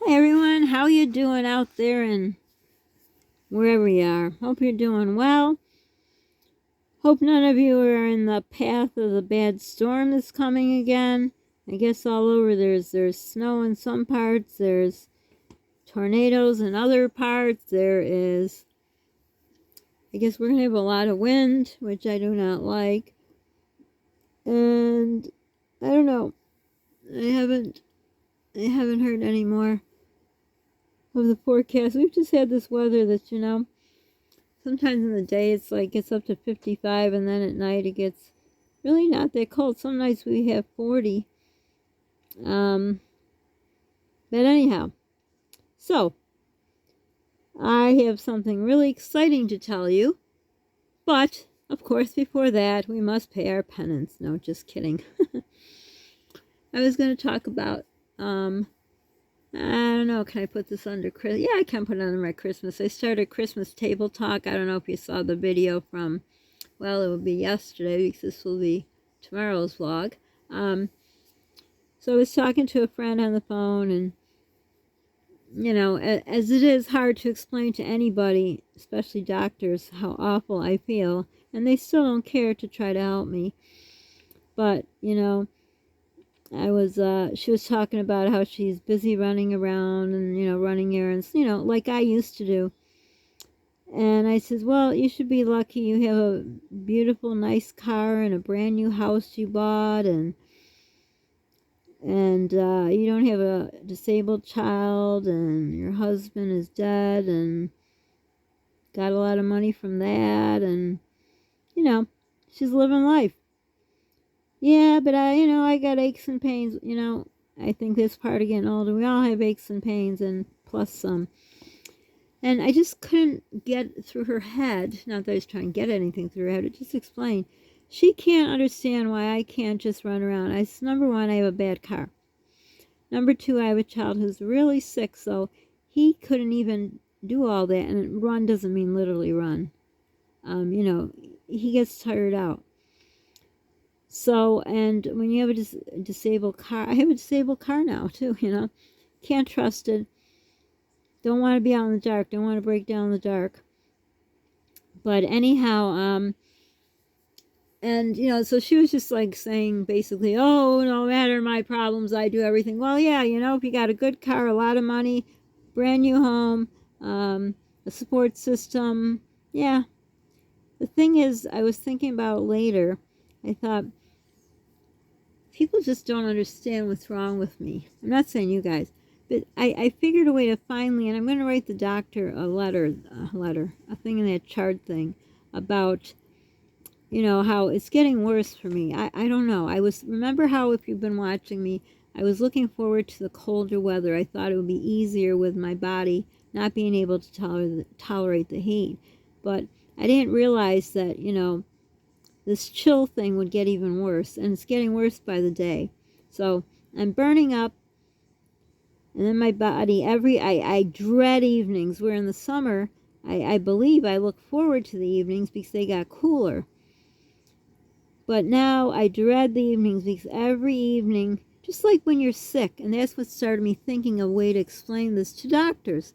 Hey everyone, how you doing out there and wherever you are? Hope you're doing well. Hope none of you are in the path of the bad storm that's coming again. I guess all over there's snow in some parts, there's tornadoes in other parts, I guess we're gonna have a lot of wind, which I do not like. And I don't know. I haven't heard any more of the forecast. We've just had this weather that, sometimes in the day gets up to 55, and then at night it gets really not that cold. Some nights we have 40. But anyhow, so I have something really exciting to tell you. But, of course, before that, we must pay our penance. No, just kidding. I was going to talk about, I don't know, can I put this under Christmas? Yeah, I can put it under my Christmas. I started Christmas table talk. I don't know if you saw the video from, well, it will be yesterday because this will be tomorrow's vlog. So I was talking to a friend on the phone, and, as it is hard to explain to anybody, especially doctors, how awful I feel, and they still don't care to try to help me. But, she was talking about how she's busy running around and, running errands, like I used to do. And I said, well, you should be lucky. You have a beautiful, nice car and a brand new house you bought, and you don't have a disabled child, and your husband is dead and got a lot of money from that, and, she's living life. Yeah, but I got aches and pains, I think that's part of getting older. We all have aches and pains, and plus some. And I just couldn't get through her head, not that I was trying to get anything through her head, but just explain. She can't understand why I can't just run around. Number one, I have a bad car. Number two, I have a child who's really sick, so he couldn't even do all that. And run doesn't mean literally run. He gets tired out. So, and when you have a disabled car, I have a disabled car now too, can't trust it. Don't want to be out in the dark. Don't want to break down in the dark. But anyhow, and, so she was just saying basically, oh, no matter my problems, I do everything. Well, yeah, if you got a good car, a lot of money, brand new home, a support system, yeah. The thing is, I was thinking about it later. I thought, people just don't understand what's wrong with me. I'm not saying you guys. But I figured a way to finally, and I'm going to write the doctor a thing in that chart thing about, how it's getting worse for me. I don't know. Remember how, if you've been watching me, I was looking forward to the colder weather. I thought it would be easier with my body not being able to tolerate the heat. But I didn't realize that, this chill thing would get even worse. And it's getting worse by the day. So I'm burning up. And then my body, I dread evenings, where in the summer, I believe I look forward to the evenings because they got cooler. But now I dread the evenings because every evening, just like when you're sick, and that's what started me thinking of a way to explain this to doctors.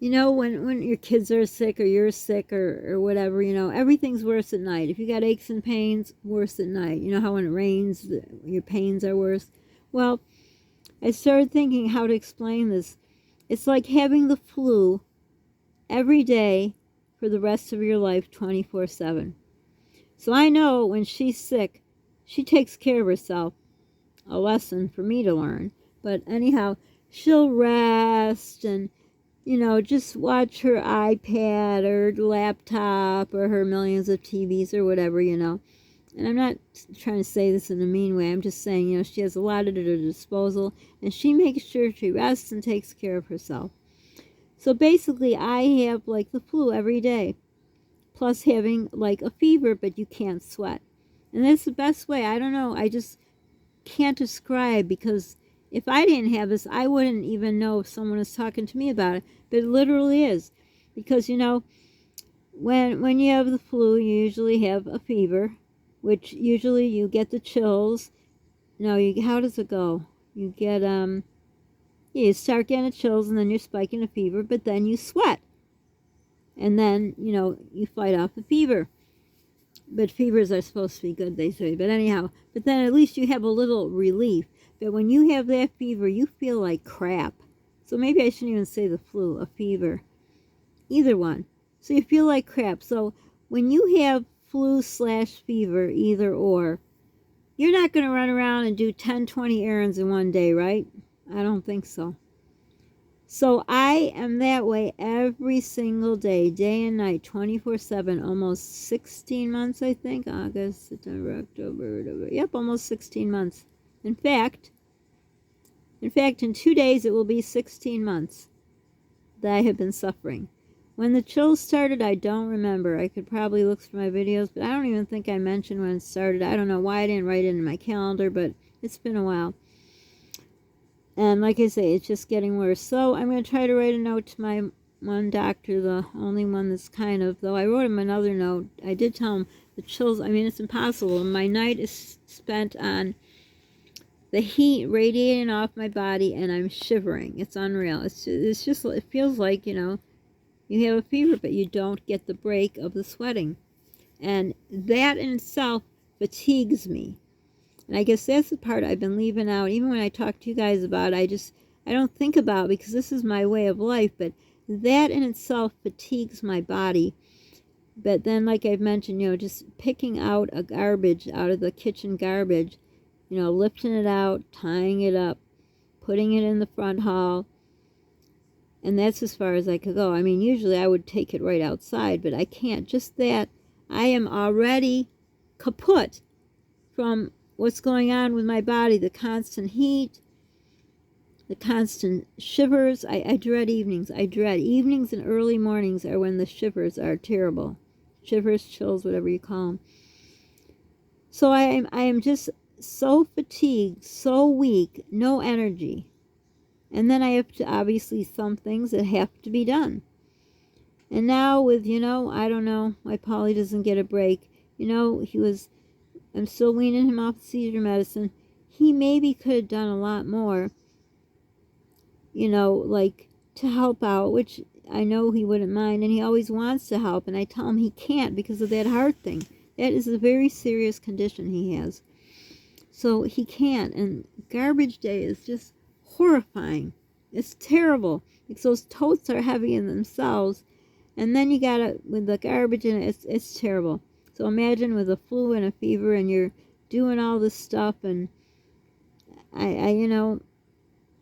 When your kids are sick or you're sick or whatever, everything's worse at night. If you got aches and pains, worse at night. You know how when it rains, your pains are worse? Well, I started thinking how to explain this. It's like having the flu every day for the rest of your life, 24/7. So I know when she's sick, she takes care of herself. A lesson for me to learn. But anyhow, she'll rest and, just watch her iPad or laptop or her millions of TVs or whatever, And I'm not trying to say this in a mean way. I'm just saying, she has a lot at her disposal, and she makes sure she rests and takes care of herself. So basically, I have the flu every day, plus having a fever, but you can't sweat. And that's the best way. I don't know. I just can't describe, because if I didn't have this, I wouldn't even know if someone is talking to me about it. But it literally is. Because, when you have the flu, you usually have a fever, which usually you get the chills. No, how does it go? You get, You start getting chills, and then you're spiking a fever, but then you sweat. And then, you fight off the fever. But fevers are supposed to be good, they say. But anyhow, but then at least you have a little relief. But when you have that fever, you feel like crap. So maybe I shouldn't even say the flu, a fever. Either one. So you feel like crap. So when you have flu/fever, either or, you're not going to run around and do 10, 20 errands in one day, right? I don't think so. So I am that way every single day, day and night, 24/7, almost 16 months, I think. August, September, October, November. Yep, almost 16 months. In fact, in 2 days it will be 16 months that I have been suffering. When the chills started, I don't remember. I could probably look through my videos, but I don't even think I mentioned when it started. I don't know why I didn't write it in my calendar, but it's been a while. And like I say, it's just getting worse. So I'm going to try to write a note to my one doctor, the only one that's kind of, though I wrote him another note. I did tell him the chills, I mean, it's impossible. My night is spent on the heat radiating off my body, and I'm shivering. It's unreal. It's just, it feels like, you have a fever, but you don't get the break of the sweating. And that in itself fatigues me. And I guess that's the part I've been leaving out. Even when I talk to you guys about it, I don't think about it because this is my way of life. But that in itself fatigues my body. But then, like I've mentioned, just picking out a garbage out of the kitchen garbage, lifting it out, tying it up, putting it in the front hall. And that's as far as I could go. I mean, usually I would take it right outside, but I can't. Just that I am already kaput from what's going on with my body, the constant heat, the constant shivers. I dread evenings. I dread evenings, and early mornings are when the shivers are terrible. Shivers, chills, whatever you call them. So I am just so fatigued, so weak, no energy. And then I have to, obviously, some things that have to be done. And now with, I don't know why Polly doesn't get a break. I'm still weaning him off seizure medicine. He maybe could have done a lot more, like to help out, which I know he wouldn't mind, and he always wants to help, and I tell him he can't because of that heart thing. That is a very serious condition he has. So he can't, and garbage day is just horrifying. It's terrible because those totes are heavy in themselves, and then you got it with the garbage in it. It's terrible. So imagine with a flu and a fever, and you're doing all this stuff, and I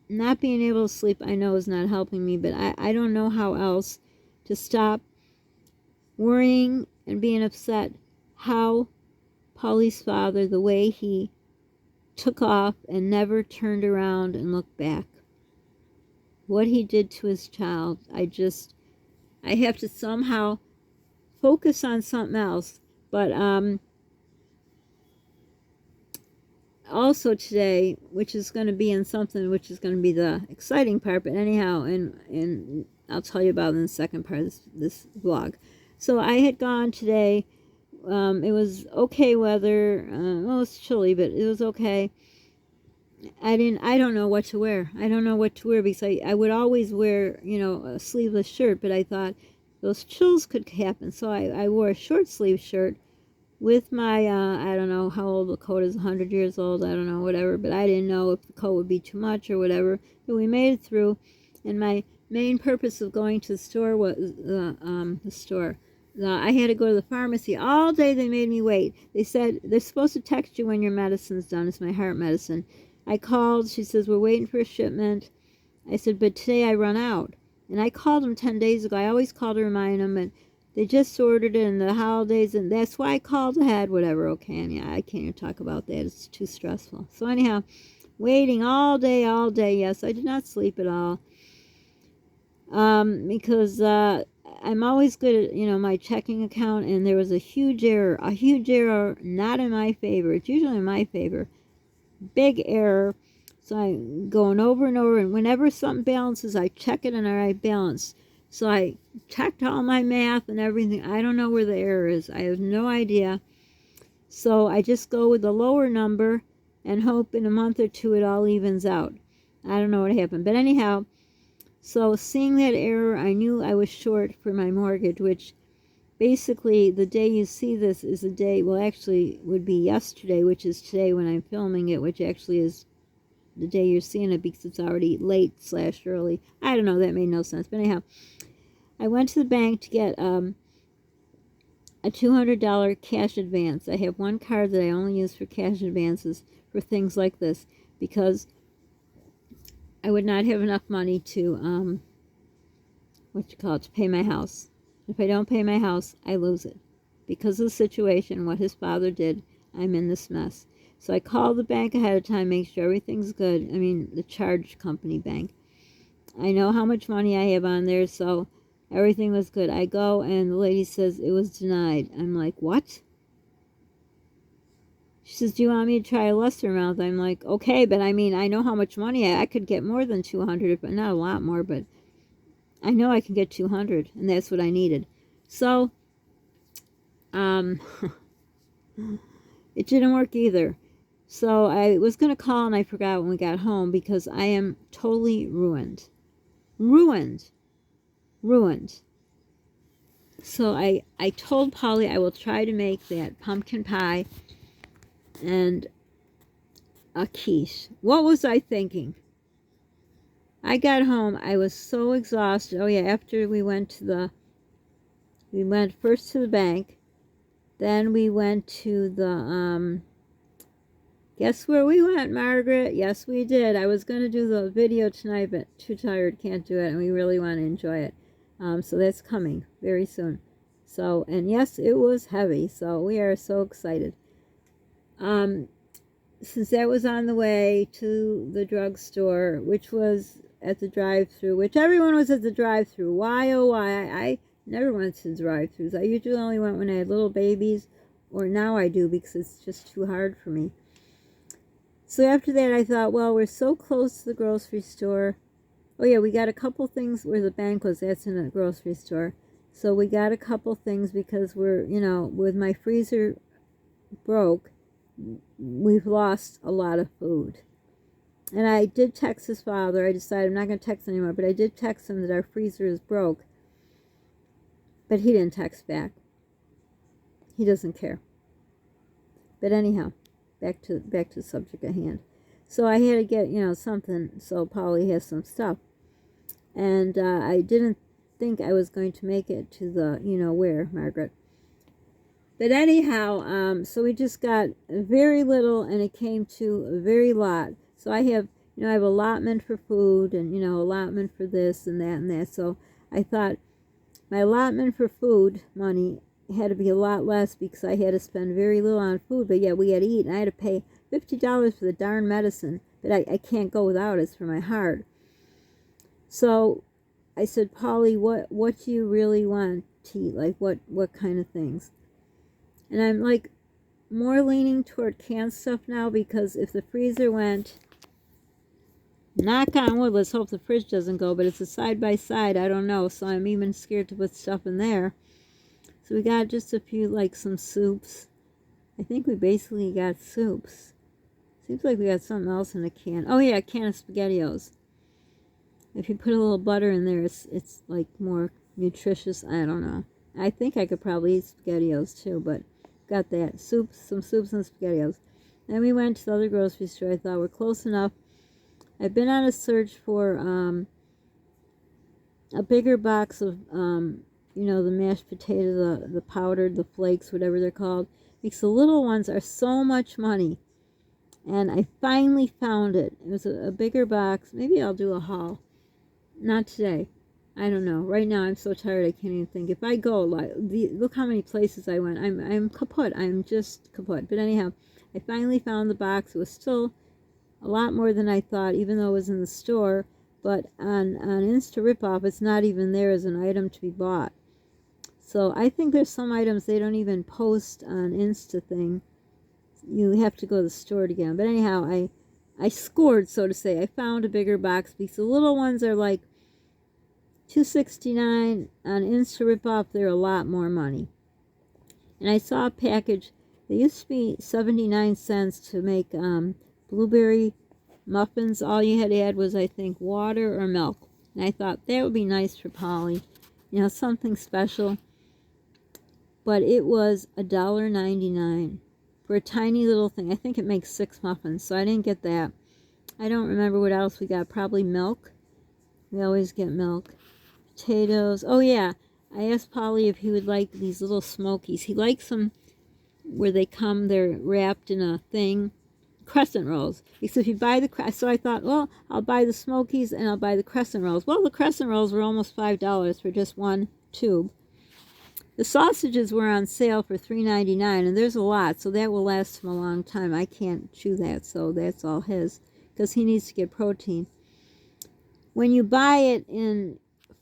not being able to sleep, I know is not helping me, but I don't know how else to stop worrying and being upset how Polly's father, the way he took off and never turned around and looked back. What he did to his child, I have to somehow focus on something else. But also today, which is going to be in something which is going to be the exciting part, but anyhow, and I'll tell you about it in the second part of this vlog. So I had gone today. It was okay weather. Well, it's chilly, but it was okay. I don't know what to wear. I don't know what to wear because I would always wear, a sleeveless shirt, but I thought those chills could happen. So I wore a short sleeve shirt with my, I don't know how old the coat is, 100 years old, I don't know, whatever, but I didn't know if the coat would be too much or whatever. But we made it through, and my main purpose of going to the store was I had to go to the pharmacy. All day they made me wait. They said they're supposed to text you when your medicine's done. It's my heart medicine. I called. She says, we're waiting for a shipment. I said, but today I run out. And I called them 10 days ago. I always call to remind them, and they just ordered it in the holidays, and that's why I called ahead, whatever. Okay, and yeah, I can't even talk about that. It's too stressful. So anyhow, waiting all day. Yes, I did not sleep at all. Because I'm always good at, my checking account, and there was a huge error, not in my favor. It's usually in my favor. Big error. So I'm going over and over, and whenever something balances, I check it and I balance. So I checked all my math and everything. I don't know where the error is. I have no idea. So I just go with the lower number and hope in a month or two it all evens out. I don't know what happened. But anyhow, so seeing that error, I knew I was short for my mortgage, which basically the day you see this is the day, well, actually would be yesterday, which is today when I'm filming it, which actually is the day you're seeing it because it's already late/early. I don't know, that made no sense. But anyhow, I went to the bank to get a $200 cash advance. I have one card that I only use for cash advances for things like this because I would not have enough money to, to pay my house. If I don't pay my house, I lose it. Because of the situation, what his father did, I'm in this mess. So I called the bank ahead of time, make sure everything's good. I mean, the charge company bank. I know how much money I have on there, so everything was good. I go, and the lady says it was denied. I'm like, what? She says, do you want me to try a lesser amount? I'm like, okay, but I mean, I know how much money I could get more than 200, but not a lot more, but I know I can get 200, and that's what I needed. So, it didn't work either. So I was going to call, and I forgot when we got home because I am totally ruined. Ruined. So I told Polly I will try to make that pumpkin pie and a quiche. What was I thinking? I got home. I was so exhausted. Oh, yeah, after we went first to the bank. Then we went to the, guess where we went, Margaret? Yes, we did. I was going to do the video tonight, but too tired, can't do it, and we really want to enjoy it. So that's coming very soon. So, and yes, it was heavy, so we are so excited. Since that was on the way to the drugstore, which was at the drive-thru, which everyone was at the drive-thru. Why, oh, why? I never went to drive-thrus. I usually only went when I had little babies, or now I do because it's just too hard for me. So after that, I thought, well, we're so close to the grocery store. Oh, yeah, we got a couple things where the bank was. That's in a grocery store. So we got a couple things because we're, with my freezer broke, we've lost a lot of food. And I did text his father. I decided I'm not going to text anymore, but I did text him that our freezer is broke. But he didn't text back. He doesn't care. But anyhow, back to the subject at hand. So I had to get, something so Polly has some stuff. And I didn't think I was going to make it to the, where, Margaret. But anyhow, so we just got very little, and it came to a very lot. So I have, I have allotment for food, and, allotment for this and that and that. So I thought my allotment for food money had to be a lot less because I had to spend very little on food. But yeah, we had to eat, and I had to pay $50 for the darn medicine. But I can't go without it. It's for my heart. So I said, Polly, what do you really want to eat? Like, what kind of things? And I'm, like, more leaning toward canned stuff now because if the freezer went, knock on wood, let's hope the fridge doesn't go, but it's a side-by-side, I don't know, so I'm even scared to put stuff in there. So we got just a few, like, some soups. I think we basically got soups. Seems like we got something else in a can. Oh, yeah, a can of SpaghettiOs. If you put a little butter in there, it's like, more nutritious. I don't know. I think I could probably eat SpaghettiOs, too, but got that. Some soups and SpaghettiOs. Then we went to the other grocery store. I thought we're close enough. I've been on a search for a bigger box of, the mashed potato, the powdered, the flakes, whatever they're called. Because the little ones are so much money. And I finally found it. It was a bigger box. Maybe I'll do a haul. Not today. I don't know. Right now, I'm so tired I can't even think. If I go, look how many places I went. I'm kaput. I'm just kaput. But anyhow, I finally found the box. It was still a lot more than I thought, even though it was in the store. But on Insta Ripoff, it's not even there as an item to be bought. So I think there's some items they don't even post on Insta thing. You have to go to the store to get them. But anyhow, I scored, so to say. I found a bigger box because the little ones are like $2.69 on Insta Ripoff. They're a lot more money. And I saw a package. They used to be 79 cents to make blueberry muffins. All you had to add was, I think, water or milk. And I thought that would be nice for Polly. You know, something special. But it was $1.99 for a tiny little thing. I think it makes 6 muffins, so I didn't get that. I don't remember what else we got. Probably milk. We always get milk. Potatoes. Oh, yeah. I asked Polly if he would like these little Smokies. He likes them where they come, they're wrapped in a thing. Crescent rolls. So if you buy the, so I thought, well, I'll buy the Smokies and I'll buy the crescent rolls. Well, the crescent rolls were almost $5 for just one tube. The sausages were on sale for $3.99, and there's a lot, so that will last him a long time. I can't chew that, so that's all his, because he needs to get protein. When you buy it in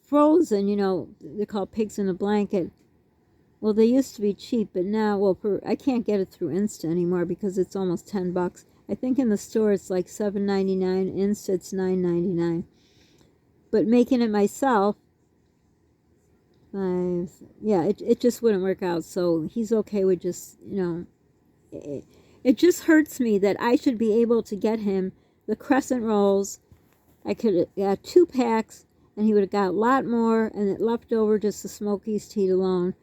frozen, you know, they're called pigs in a blanket. Well, they used to be cheap, but now, well, I can't get it through Insta anymore because it's almost $10. I think in the store it's like $7.99. Insta it's $9.99. But making it myself, yeah, it just wouldn't work out. So he's okay with just, you know, it just hurts me that I should be able to get him the crescent rolls. I could have got 2 packs, and he would have got a lot more, and it left over just the Smokies to eat alone.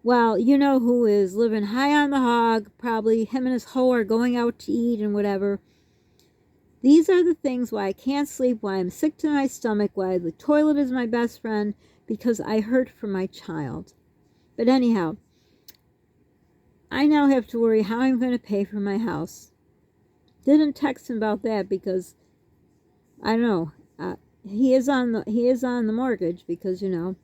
Well, you know who is living high on the hog, probably him and his hoe are going out to eat and whatever. These are the things why I can't sleep, why I'm sick to my stomach, why the toilet is my best friend, because I hurt for my child. But anyhow, I now have to worry how I'm going to pay for my house. Didn't text him about that because, I don't know, he is on the mortgage because, you know,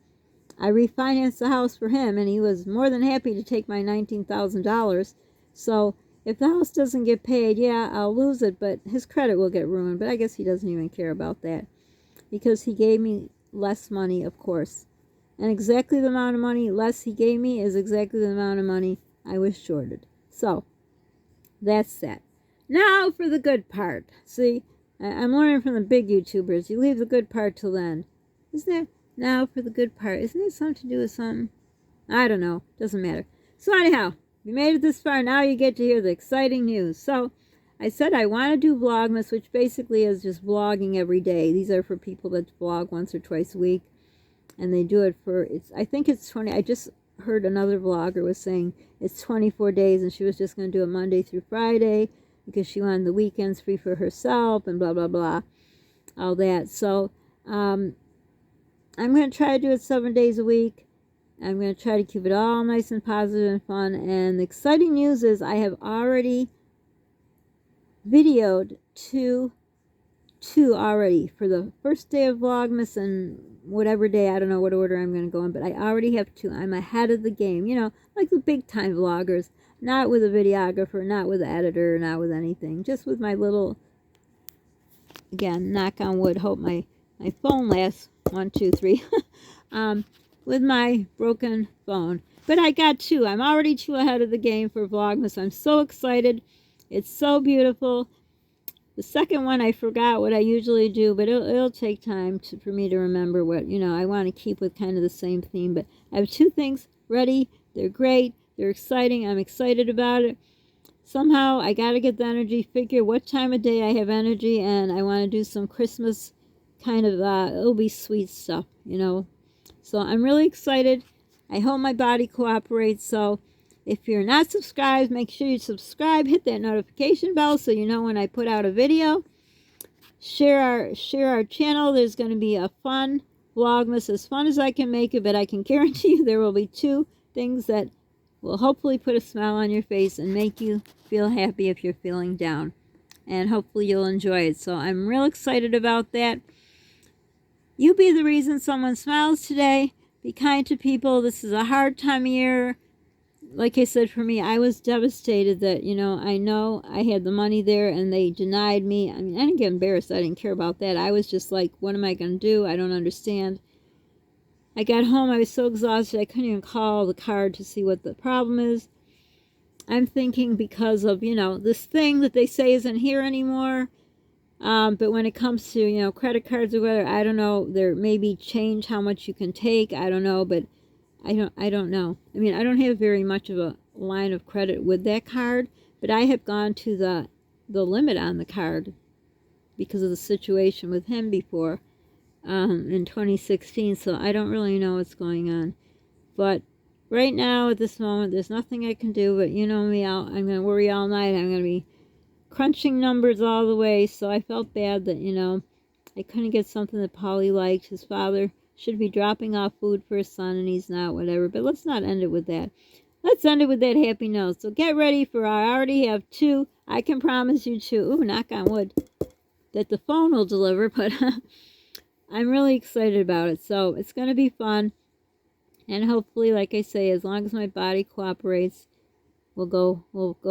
I refinanced the house for him, and he was more than happy to take my $19,000. So if the house doesn't get paid, yeah, I'll lose it, but his credit will get ruined. But I guess he doesn't even care about that because he gave me less money, of course. And exactly the amount of money less he gave me is exactly the amount of money I was shorted. So that's that. Now for the good part. See, I'm learning from the big YouTubers. You leave the good part till then. Isn't it? Now for the good part. Isn't it something to do with something? I don't know. Doesn't matter. So anyhow, you made it this far. Now you get to hear the exciting news. So I said I want to do Vlogmas, which basically is just vlogging every day. These are for people that vlog once or twice a week. And they do it for, I think it's 20. I just heard another vlogger was saying it's 24 days. And she was just going to do it Monday through Friday because she wanted the weekends free for herself and blah, blah, blah. All that. So, I'm going to try to do it 7 days a week. I'm going to try to keep it all nice and positive and fun. And the exciting news is I have already videoed two already for the first day of Vlogmas and whatever day. I don't know what order I'm going to go in, but I already have 2. I'm ahead of the game. You know, like the big time vloggers. Not with a videographer, not with an editor, not with anything. Just with my little, again, knock on wood, hope my phone lasts 1, 2, 3 with my broken phone. But I got 2. I'm already 2 ahead of the game for Vlogmas. I'm so excited. It's so beautiful. The second one, I forgot what I usually do, but it'll take time for me to remember what, you know, I want to keep with kind of the same theme. But I have 2 things ready. They're great. They're exciting. I'm excited about it. Somehow I got to get the energy, figure what time of day I have energy, and I want to do some Christmas kind of, it'll be sweet stuff, you know. So I'm really excited. I hope my body cooperates. So if you're not subscribed, make sure you subscribe. Hit that notification bell so you know when I put out a video. Share our channel. There's going to be a fun Vlogmas, as fun as I can make it, but I can guarantee you there will be 2 things that will hopefully put a smile on your face and make you feel happy if you're feeling down. And hopefully you'll enjoy it. So I'm real excited about that. You be the reason someone smiles today. Be kind to people. This is a hard time of year. Like I said, for me, I was devastated that, you know I had the money there and they denied me. I mean, I didn't get embarrassed. I didn't care about that. I was just like, what am I going to do? I don't understand. I got home. I was so exhausted. I couldn't even call the card to see what the problem is. I'm thinking because of, you know, this thing that they say isn't here anymore. But when it comes to, you know, credit cards or whatever, I don't know. There may be change how much you can take. I don't know, but I don't know. I mean, I don't have very much of a line of credit with that card, but I have gone to the limit on the card. because of the situation with him before in 2016. So I don't really know what's going on. But right now, at this moment, there's nothing I can do. But you know me, I'm going to worry all night. I'm going to be crunching numbers all the way. So I felt bad that, you know, I couldn't get something that Polly liked. His father should be dropping off food for his son, and he's not, whatever. But let's not end it with that. Let's end it with that happy note. So get ready for, I already have 2. I can promise you 2. Ooh, knock on wood, that the phone will deliver. But I'm really excited about it. So it's going to be fun. And hopefully, like I say, as long as my body cooperates, I don't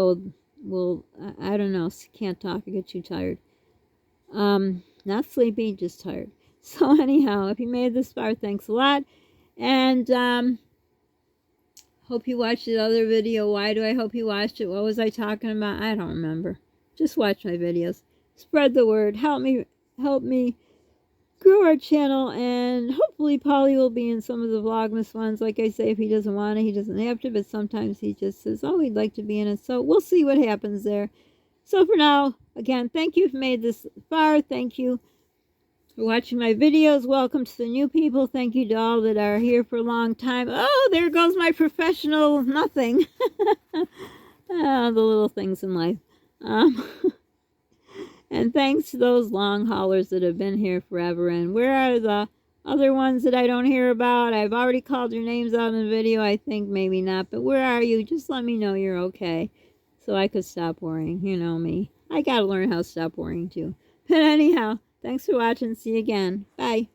know, can't talk, I get too tired. Not sleepy, just tired. So anyhow, if you made it this far, thanks a lot. And, hope you watched the other video. Why do I hope you watched it? What was I talking about? I don't remember. Just watch my videos. Spread the word. Help me grow our channel, and hopefully Polly will be in some of the Vlogmas ones. Like I say, if he doesn't want to, he doesn't have to, but sometimes he just says, oh, he'd like to be in it. So we'll see what happens there. So for now, again, thank you for made this far. Thank you for watching my videos. Welcome to the new people. Thank you to all that are here for a long time. Oh, there goes my professional nothing. The little things in life. And thanks to those long haulers that have been here forever. And where are the other ones that I don't hear about? I've already called your names out in the video. I think maybe not. But where are you? Just let me know you're okay, so I could stop worrying. You know me. I got to learn how to stop worrying too. But anyhow, thanks for watching. See you again. Bye.